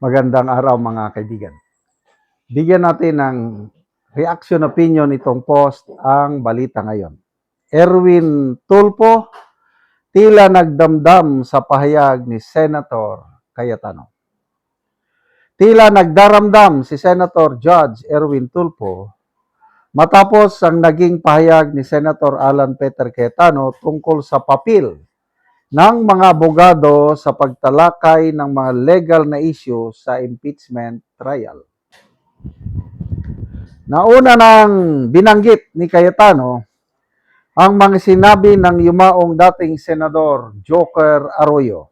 Magandang araw mga kaibigan. Bigyan natin ng reaction opinion itong post ang balita ngayon. Erwin Tulfo, tila nagdamdam sa pahayag ni Senator Cayetano. Tila nagdaramdam si Senator Judge Erwin Tulfo matapos ang naging pahayag ni Senator Alan Peter Cayetano tungkol sa papel ng mga abogado sa pagtalakay ng mga legal na issue sa impeachment trial. Nauna nang binanggit ni Cayetano ang mga sinabi ng yumaong dating Senador Joker Arroyo.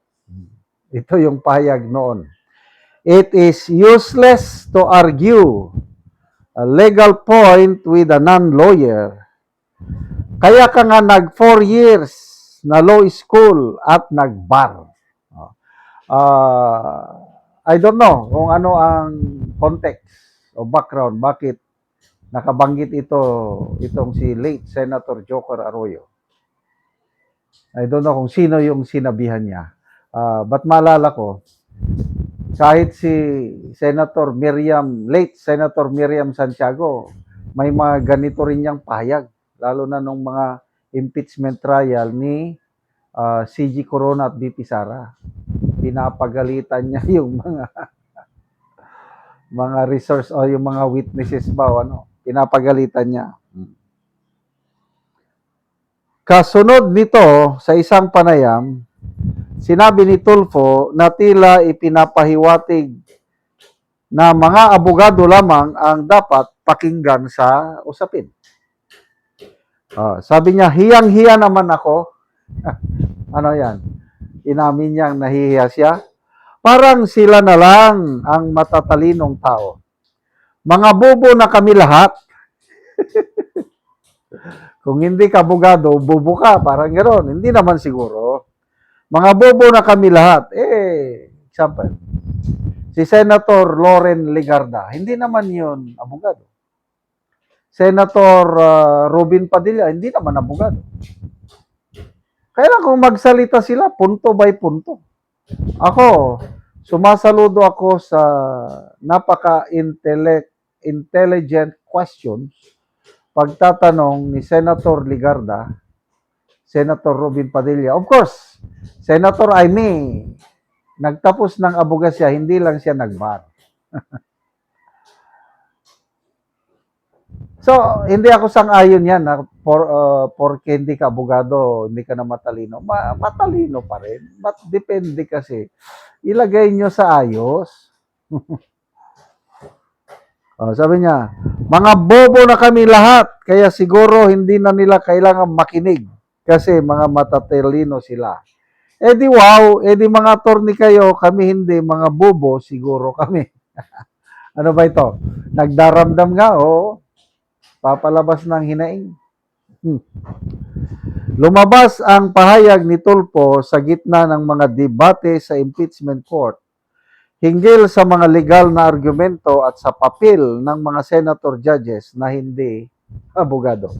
Ito yung pahayag noon. It is useless to argue a legal point with a non-lawyer. Kaya ka nga nag 4 years na law school at nag-bar. I don't know kung ano ang context o background, bakit nakabanggit itong si late Senator Joker Arroyo. I don't know kung sino yung sinabihan niya. But maalala ko, kahit si late Senator Miriam Santiago, may mga ganito rin niyang pahayag, lalo na nung mga impeachment trial ni CG Corona at BP Sara. Pinapagalitan niya yung mga resource o yung mga witnesses ba o ano, pinapagalitan niya. Kasunod nito sa isang panayam, sinabi ni Tulfo na tila ipinapahiwatig na mga abogado lamang ang dapat pakinggan sa usapin. Sabi niya, hiyang-hiya naman ako. Ano yan? Inamin niyang nahihiya siya. Parang sila na lang ang matatalinong tao. Mga bobo na kami lahat. Kung hindi ka abogado, bobo ka. Parang gano'n. Hindi naman siguro. Mga bobo na kami lahat. Example. Si Senator Loren Legarda, hindi naman yun abogado. Senator Robin Padilla, hindi naman abogado. Kaya kung magsalita sila, punto by punto. Ako, sumasaludo ako sa napaka-intelligent questions pagtatanong ni Senator Legarda, Senator Robin Padilla. Of course, Senator Aimee, nagtapos ng abogasya, hindi lang siya nag-bar. So, hindi ako sang-ayon yan na porke hindi ka abogado, hindi ka na matalino. Matalino pa rin. But depende kasi. Ilagay nyo sa ayos. Sabi niya, mga bobo na kami lahat, kaya siguro hindi na nila kailangan makinig kasi mga matatalino sila. Di wow, di mga attorney kayo, kami hindi, mga bobo siguro kami. Ano ba ito? Nagdaramdam nga, papalabas ng hinaing. Lumabas ang pahayag ni Tulfo sa gitna ng mga debate sa impeachment court hinggil sa mga legal na argumento at sa papel ng mga senator judges na hindi abogado.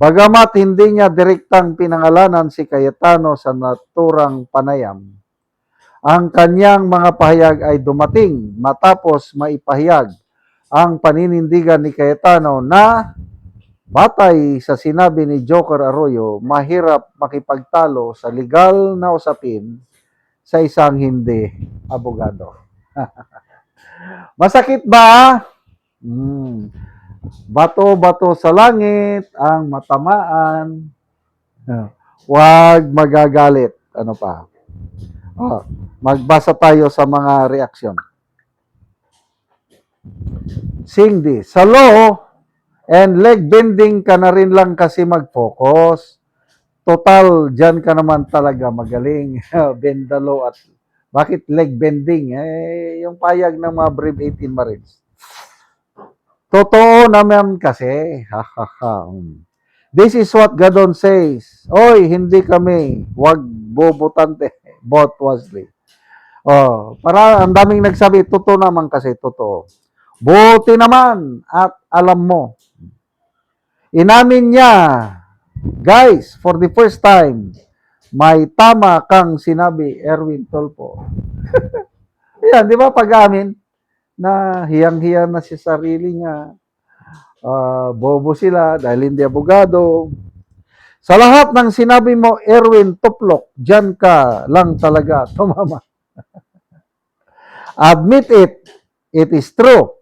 Bagamat hindi niya direktang pinangalanan si Cayetano sa naturang panayam, ang kanyang mga pahayag ay dumating matapos maipahayag ang paninindigan ni Cayetano na batay sa sinabi ni Joker Arroyo, mahirap makipagtalo sa legal na usapin sa isang hindi abogado. Masakit ba? Bato-bato sa langit ang matamaan. Huwag magagalit. Ano pa? Magbasa tayo sa mga reaksyon. Sing this. Sa law and leg bending ka na rin lang kasi mag-focus. Total, dyan ka naman talaga magaling. Bend the law at bakit leg bending? Yung payag ng mga brave 18 Marines. Totoo naman kasi. This is what Gadon says. Oy, hindi kami. Wag bobotante. Bot Wesley. Para ang daming nagsabi, totoo naman kasi, totoo. Buti naman at alam mo. Inamin niya, guys, for the first time, may tama kang sinabi, Erwin Tulfo. Ayan, di ba pag-amin na hiyang-hiya na si sarili niya, bobo sila dahil hindi abogado. Sa lahat ng sinabi mo, Erwin Tuplok, dyan ka lang talaga tumama. Admit it, it is true.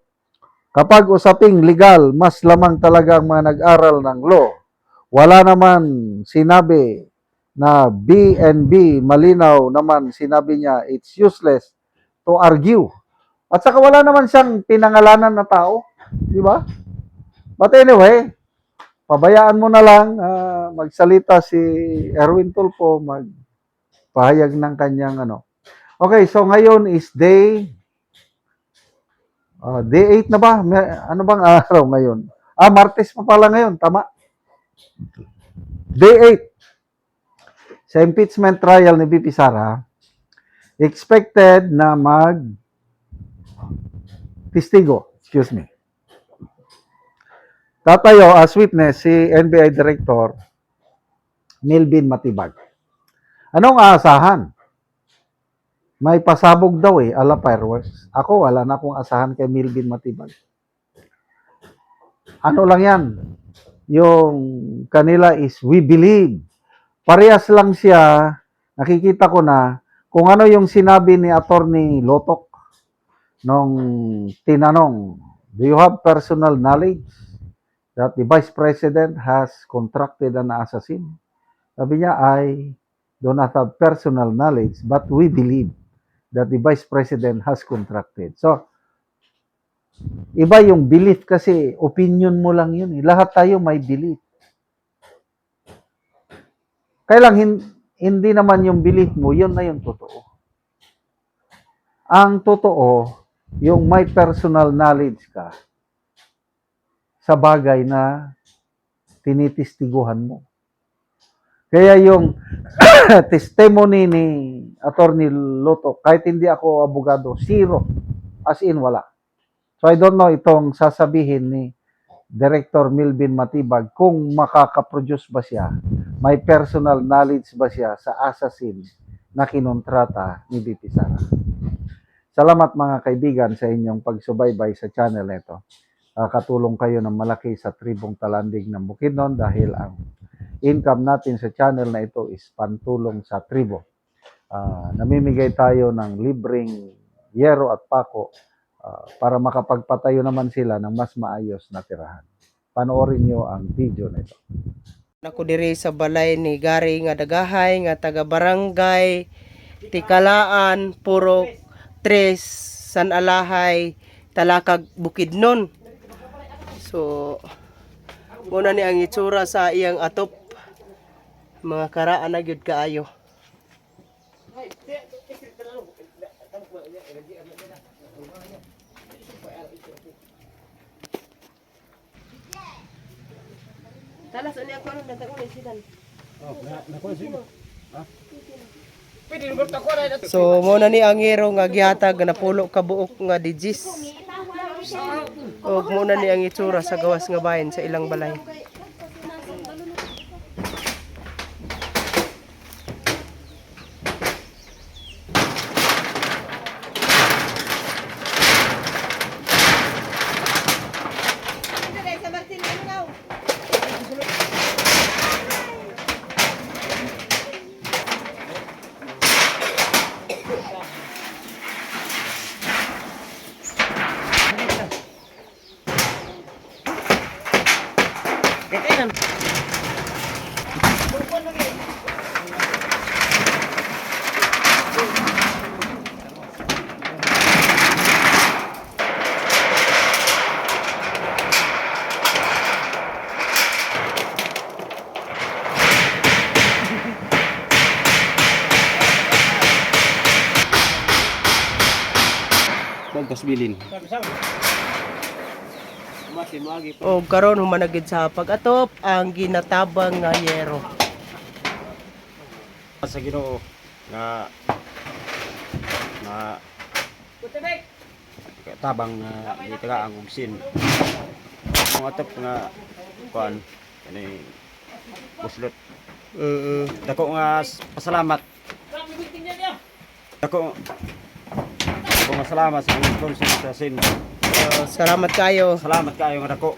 Kapag usaping legal, mas lamang talaga ang mga nag-aral ng law. Wala naman sinabi na BNB, malinaw naman sinabi niya, it's useless to argue. At saka wala naman siyang pinangalanan na tao, di ba? But anyway, pabayaan mo na lang magsalita si Erwin Tulfo, magpahayag ng kanyang ano. Okay, so ngayon is day 8 na ba? Ano bang araw ngayon? Martes pa pala ngayon, tama? Day 8. Sa impeachment trial ni VP Sara, expected na testigo, excuse me. Tatayo as witness si NBI Director Milvin Matibag. Anong aasahan? May pasabog daw ala fireworks. Ako, wala na akong asahan kay Milvin Matibag. Ano lang yan? Yung kanila is we believe. Parehas lang siya, nakikita ko na, kung ano yung sinabi ni Attorney Lotok nung tinanong, do you have personal knowledge that the Vice President has contracted an assassin? Sabi niya, I do not have personal knowledge, but we believe that the Vice President has contracted. So, iba yung belief kasi opinion mo lang yun. Lahat tayo may belief. Kaya lang, hindi naman yung belief mo, yun na yung totoo. Ang totoo, yung may personal knowledge ka sa bagay na tinitistiguhan mo. Kaya yung testimony ni Attorney Loto, kahit hindi ako abogado, zero. As in, wala. So I don't know itong sasabihin ni Director Milvin Matibag kung makakaproduce ba siya, may personal knowledge ba siya sa assassin na kinontrata ni VP Sara. Salamat mga kaibigan sa inyong pagsubaybay sa channel nito. Katulong kayo ng malaki sa tribong Talandig ng Bukidnon dahil ang income natin sa channel na ito is pantulong sa tribo. Namimigay tayo ng libreng yero at pako para makapagpatayo naman sila ng mas maayos na tirahan. Panoorin nyo ang video na ito. Ako diri sa balay ni Gary nga dagahay nga taga barangay Tikalaan, Puro 3, San Alahay, Talakag, Bukidnon. So muna ni ang itsura sa iyang atop. Mga karaan na gyud kaayo. Talas ani ako nang datang ni sidan. So muna ni ang hero nga gihatag na pulo ka buok nga digis. O muna ni ang itsura sa gawas nga bahin sa ilang balay. Bilin. O karon humanagid sa pag-atop ang ginatabang nga yero. Sa Ginoo nga tabang gitaga ang ugsin. Ang atop nga kuan kani buslot. Dako nga pasalamat. Dako salamat sa inyong sponsor sa Sin. Salamat kayo. Salamat kayo nga dako.